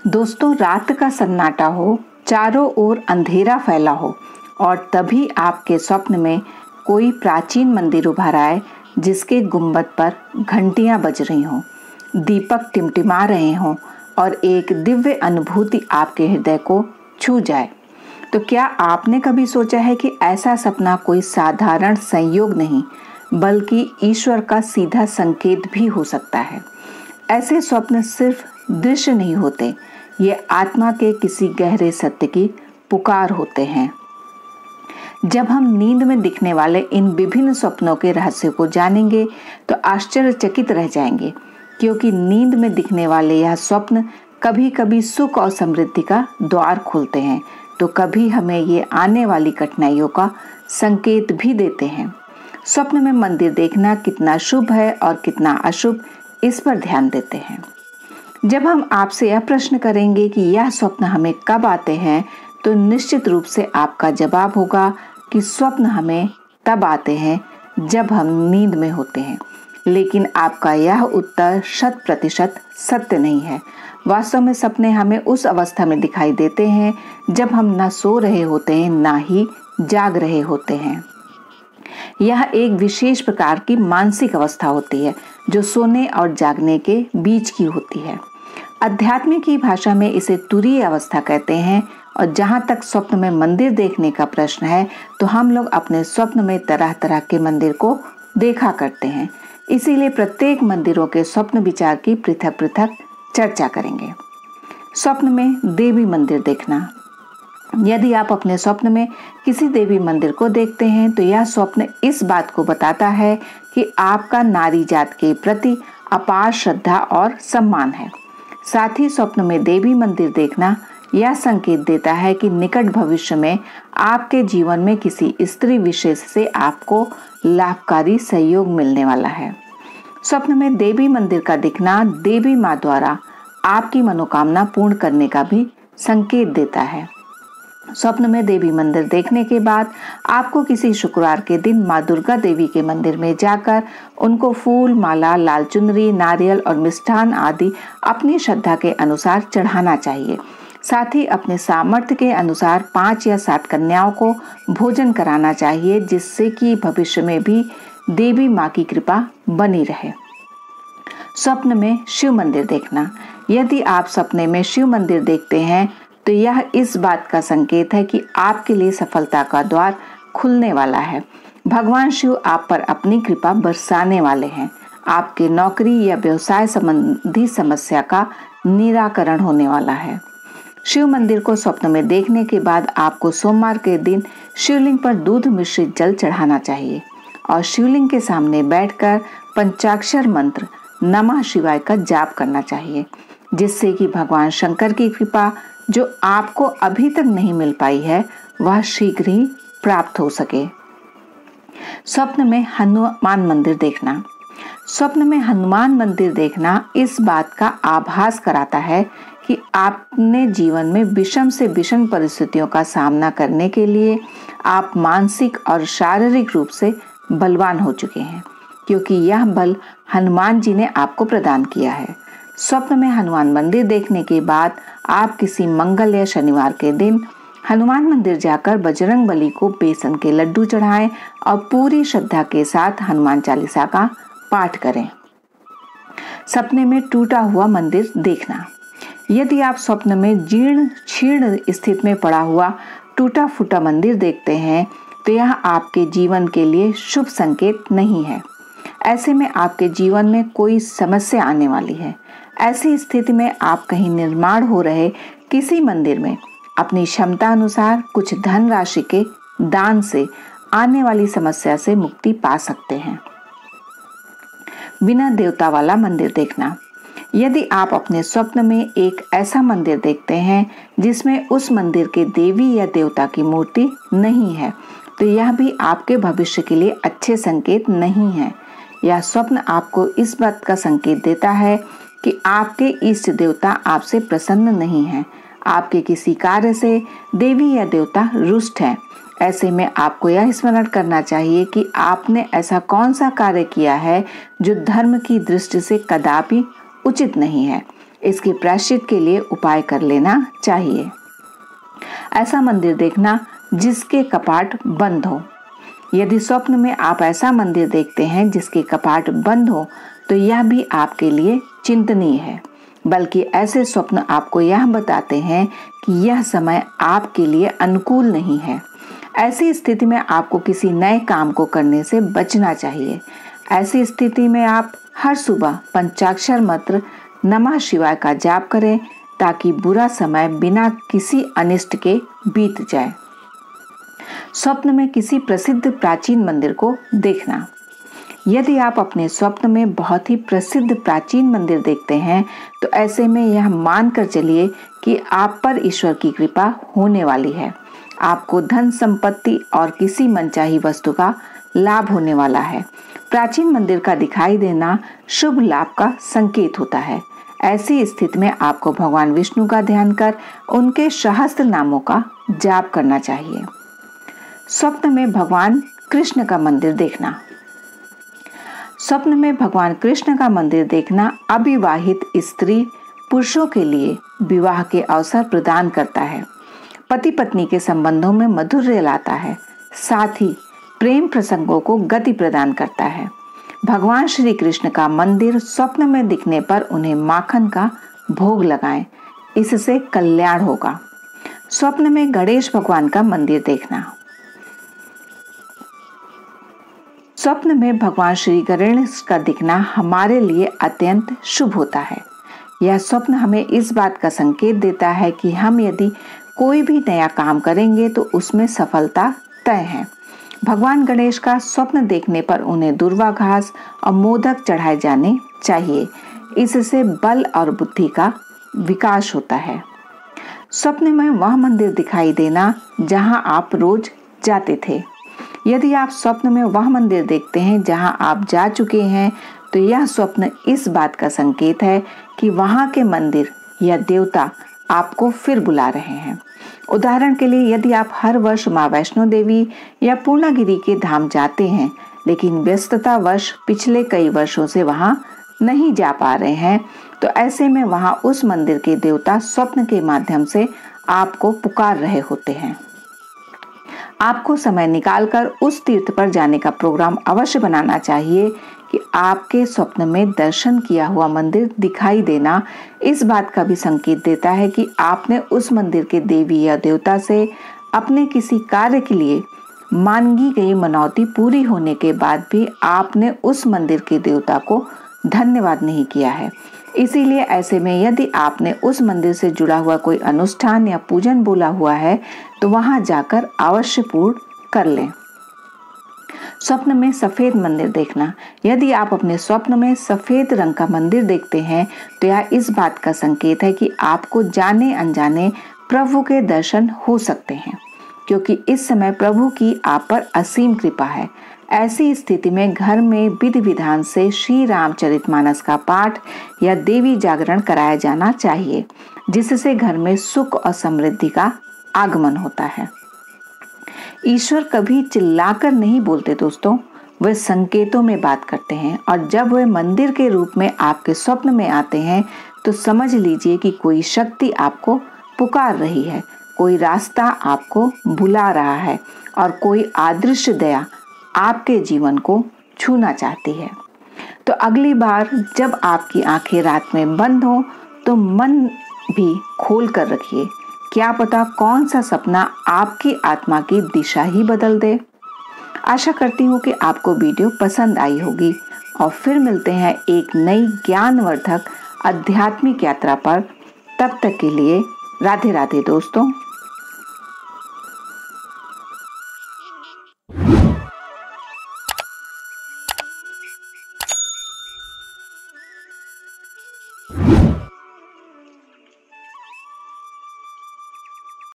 दोस्तों, रात का सन्नाटा हो, चारों ओर अंधेरा फैला हो और तभी आपके स्वप्न में कोई प्राचीन मंदिर उभर आए जिसके गुंबद पर घंटियां बज रही हों, दीपक टिमटिमा रहे हों और एक दिव्य अनुभूति आपके हृदय को छू जाए, तो क्या आपने कभी सोचा है कि ऐसा सपना कोई साधारण संयोग नहीं बल्कि ईश्वर का सीधा संकेत भी हो सकता है। ऐसे स्वप्न सिर्फ दृश्य नहीं होते, ये आत्मा के किसी गहरे सत्य की पुकार होते हैं। जब हम नींद में दिखने वाले इन विभिन्न स्वप्नों के रहस्य को जानेंगे तो आश्चर्यचकित रह जाएंगे, क्योंकि नींद में दिखने वाले यह स्वप्न कभी कभी सुख और समृद्धि का द्वार खोलते हैं, तो कभी हमें ये आने वाली कठिनाइयों का संकेत भी देते हैं। स्वप्न में मंदिर देखना कितना शुभ है और कितना अशुभ, इस पर ध्यान देते हैं। जब हम आपसे यह प्रश्न करेंगे कि यह स्वप्न हमें कब आते हैं, तो निश्चित रूप से आपका जवाब होगा कि स्वप्न हमें तब आते हैं जब हम नींद में होते हैं। लेकिन आपका यह उत्तर 100% सत्य नहीं है। वास्तव में सपने हमें उस अवस्था में दिखाई देते हैं जब हम न सो रहे होते हैं न ही जाग रहे होते हैं। यह एक विशेष प्रकार की मानसिक अवस्था होती है जो सोने और जागने के बीच की होती है। अध्यात्म की भाषा में इसे तुरीय अवस्था कहते हैं। और जहाँ तक स्वप्न में मंदिर देखने का प्रश्न है, तो हम लोग अपने स्वप्न में तरह तरह के मंदिर को देखा करते हैं। इसीलिए प्रत्येक मंदिरों के स्वप्न विचार की पृथक पृथक चर्चा करेंगे। स्वप्न में देवी मंदिर देखना। यदि आप अपने स्वप्न में किसी देवी मंदिर को देखते हैं तो यह स्वप्न इस बात को बताता है कि आपका नारी जात के प्रति अपार श्रद्धा और सम्मान है। साथ ही स्वप्न में देवी मंदिर देखना यह संकेत देता है कि निकट भविष्य में आपके जीवन में किसी स्त्री विशेष से आपको लाभकारी सहयोग मिलने वाला है। स्वप्न में देवी मंदिर का दिखना देवी माँ द्वारा आपकी मनोकामना पूर्ण करने का भी संकेत देता है। स्वप्न में देवी मंदिर देखने के बाद आपको किसी शुक्रवार के दिन माँ दुर्गा देवी के मंदिर में जाकर उनको फूल, माला, लाल चुनरी, नारियल और मिष्ठान आदि अपनी श्रद्धा के अनुसार चढ़ाना चाहिए। साथ ही अपने सामर्थ्य के अनुसार 5 या 7 कन्याओं को भोजन कराना चाहिए, जिससे कि भविष्य में भी देवी माँ की कृपा बनी रहे। स्वप्न में शिव मंदिर देखना। यदि आप सपने में शिव मंदिर देखते हैं तो यह इस बात का संकेत है कि आपके लिए सफलता का द्वार खुलने वाला है। भगवान शिव आप पर अपनी कृपा बरसाने वाले हैं। आपके नौकरी या व्यवसाय संबंधी समस्या का निराकरण होने वाला है। शिव मंदिर को स्वप्न में देखने के बाद आपको सोमवार के दिन शिवलिंग पर दूध मिश्रित जल चढ़ाना चाहिए और शिवलिंग के सामने बैठकर पंचाक्षर मंत्र नमः शिवाय का जाप करना चाहिए, जिससे कि भगवान शंकर की कृपा जो आपको अभी तक नहीं मिल पाई है वह शीघ्र ही प्राप्त हो सके। स्वप्न में हनुमान मंदिर देखना। स्वप्न में हनुमान मंदिर देखना इस बात का आभास कराता है कि आपने जीवन में विषम से विषम परिस्थितियों का सामना करने के लिए आप मानसिक और शारीरिक रूप से बलवान हो चुके हैं, क्योंकि यह बल हनुमान जी ने आपको प्रदान किया है। स्वप्न में हनुमान मंदिर देखने के बाद आप किसी मंगल या शनिवार के दिन हनुमान मंदिर जाकर बजरंग बली को बेसन के लड्डू चढ़ाएं और पूरी श्रद्धा के साथ हनुमान चालीसा का पाठ करें। सपने में टूटा हुआ मंदिर देखना। यदि आप स्वप्न में जीर्ण क्षीण स्थिति में पड़ा हुआ टूटा फूटा मंदिर देखते हैं तो यह आपके जीवन के लिए शुभ संकेत नहीं है। ऐसे में आपके जीवन में कोई समस्या आने वाली है। ऐसी स्थिति में आप कहीं निर्माण हो रहे किसी मंदिर में अपनी क्षमता अनुसार कुछ धन राशि के दान से आने वाली समस्या से मुक्ति पा सकते हैं। बिना देवता वाला मंदिर देखना। यदि आप अपने स्वप्न में एक ऐसा मंदिर देखते हैं जिसमें उस मंदिर के देवी या देवता की मूर्ति नहीं है, तो यह भी आपके भविष्य के लिए अच्छे संकेत नहीं है। यह स्वप्न आपको इस बात का संकेत देता है कि आपके इष्ट देवता आपसे प्रसन्न नहीं हैं। आपके किसी कार्य से देवी या देवता रुष्ट हैं। ऐसे में आपको यह स्मरण करना चाहिए कि आपने ऐसा कौन सा कार्य किया है जो धर्म की दृष्टि से कदापि उचित नहीं है। इसके प्रायश्चित के लिए उपाय कर लेना चाहिए। ऐसा मंदिर देखना जिसके कपाट बंद हो। यदि स्वप्न में आप ऐसा मंदिर देखते हैं जिसके कपाट बंद हो तो यह भी आपके लिए चिंतनीय है, बल्कि ऐसे स्वप्न आपको यह बताते हैं कि यह समय आपके लिए अनुकूल नहीं है। ऐसी स्थिति में आपको किसी नए काम को करने से बचना चाहिए। ऐसी स्थिति में आप हर सुबह पंचाक्षर मंत्र नमः शिवाय का जाप करें ताकि बुरा समय बिना किसी अनिष्ट के बीत जाए। स्वप्न में किसी प्रसिद्ध प्राचीन मंदिर को देखना। यदि आप अपने स्वप्न में बहुत ही प्रसिद्ध प्राचीन मंदिर देखते हैं तो ऐसे में यह मानकर चलिए कि आप पर ईश्वर की कृपा होने वाली है। आपको धन संपत्ति और किसी मनचाही वस्तु का लाभ होने वाला है। प्राचीन मंदिर का दिखाई देना शुभ लाभ का संकेत होता है। ऐसी स्थिति में आपको भगवान विष्णु का ध्यान कर उनके सहस्त्र नामों का जाप करना चाहिए। स्वप्न में भगवान कृष्ण का मंदिर देखना। स्वप्न में भगवान कृष्ण का मंदिर देखना अविवाहित स्त्री पुरुषों के लिए विवाह के अवसर प्रदान करता है, पति पत्नी के संबंधों में मधुर्य लाता है, साथ ही प्रेम प्रसंगों को गति प्रदान करता है। भगवान श्री कृष्ण का मंदिर स्वप्न में दिखने पर उन्हें माखन का भोग लगाएं, इससे कल्याण होगा। स्वप्न में गणेश भगवान का मंदिर देखना। स्वप्न में भगवान श्री गणेश का दिखना हमारे लिए अत्यंत शुभ होता है। यह स्वप्न हमें इस बात का संकेत देता है कि हम यदि कोई भी नया काम करेंगे तो उसमें सफलता तय है। भगवान गणेश का स्वप्न देखने पर उन्हें दूर्वा घास और मोदक चढ़ाए जाने चाहिए, इससे बल और बुद्धि का विकास होता है। स्वप्न में वह मंदिर दिखाई देना जहां आप रोज जाते थे। यदि आप स्वप्न में वह मंदिर देखते हैं जहां आप जा चुके हैं तो यह स्वप्न इस बात का संकेत है कि वहां के मंदिर या देवता आपको फिर बुला रहे हैं। उदाहरण के लिए, यदि आप हर वर्ष मां वैष्णो देवी या पूर्णागिरि के धाम जाते हैं लेकिन व्यस्ततावश पिछले कई वर्षों से वहां नहीं जा पा रहे हैं तो ऐसे में वहां उस मंदिर के देवता स्वप्न के माध्यम से आपको पुकार रहे होते हैं। आपको समय निकालकर उस तीर्थ पर जाने का प्रोग्राम अवश्य बनाना चाहिए कि आपके स्वप्न में दर्शन किया हुआ मंदिर दिखाई देना इस बात का भी संकेत देता है कि आपने उस मंदिर के देवी या देवता से अपने किसी कार्य के लिए मांगी गई मनौती पूरी होने के बाद भी आपने उस मंदिर के देवता को धन्यवाद नहीं किया है। इसीलिए ऐसे में यदि आपने उस मंदिर से जुड़ा हुआ कोई अनुष्ठान या पूजन बोला हुआ है तो वहां जाकर अवश्य पूर्ण कर लें। स्वप्न में सफेद मंदिर देखना। यदि आप अपने स्वप्न में सफेद रंग का मंदिर देखते हैं तो यह इस बात का संकेत है कि आपको जाने अनजाने प्रभु के दर्शन हो सकते हैं, क्योंकि इस समय प्रभु की आप पर असीम कृपा है। ऐसी स्थिति में घर में विधि विधान से श्री रामचरितमानस का पाठ या देवी जागरण कराया जाना चाहिए, जिससे घर में सुख और समृद्धि का आगमन होता है। ईश्वर कभी चिल्लाकर नहीं बोलते दोस्तों, वे संकेतों में बात करते हैं और जब वे मंदिर के रूप में आपके स्वप्न में आते हैं तो समझ लीजिए कि कोई शक्ति आपको पुकार रही है, कोई रास्ता आपको बुला रहा है और कोई अदृश्य दया आपके जीवन को छूना चाहती है। तो अगली बार जब आपकी आंखें रात में बंद हो तो मन भी खोल कर रखिए, क्या पता कौन सा सपना आपकी आत्मा की दिशा ही बदल दे। आशा करती हूँ कि आपको वीडियो पसंद आई होगी और फिर मिलते हैं एक नई ज्ञानवर्धक आध्यात्मिक यात्रा पर। तब तक के लिए राधे राधे दोस्तों।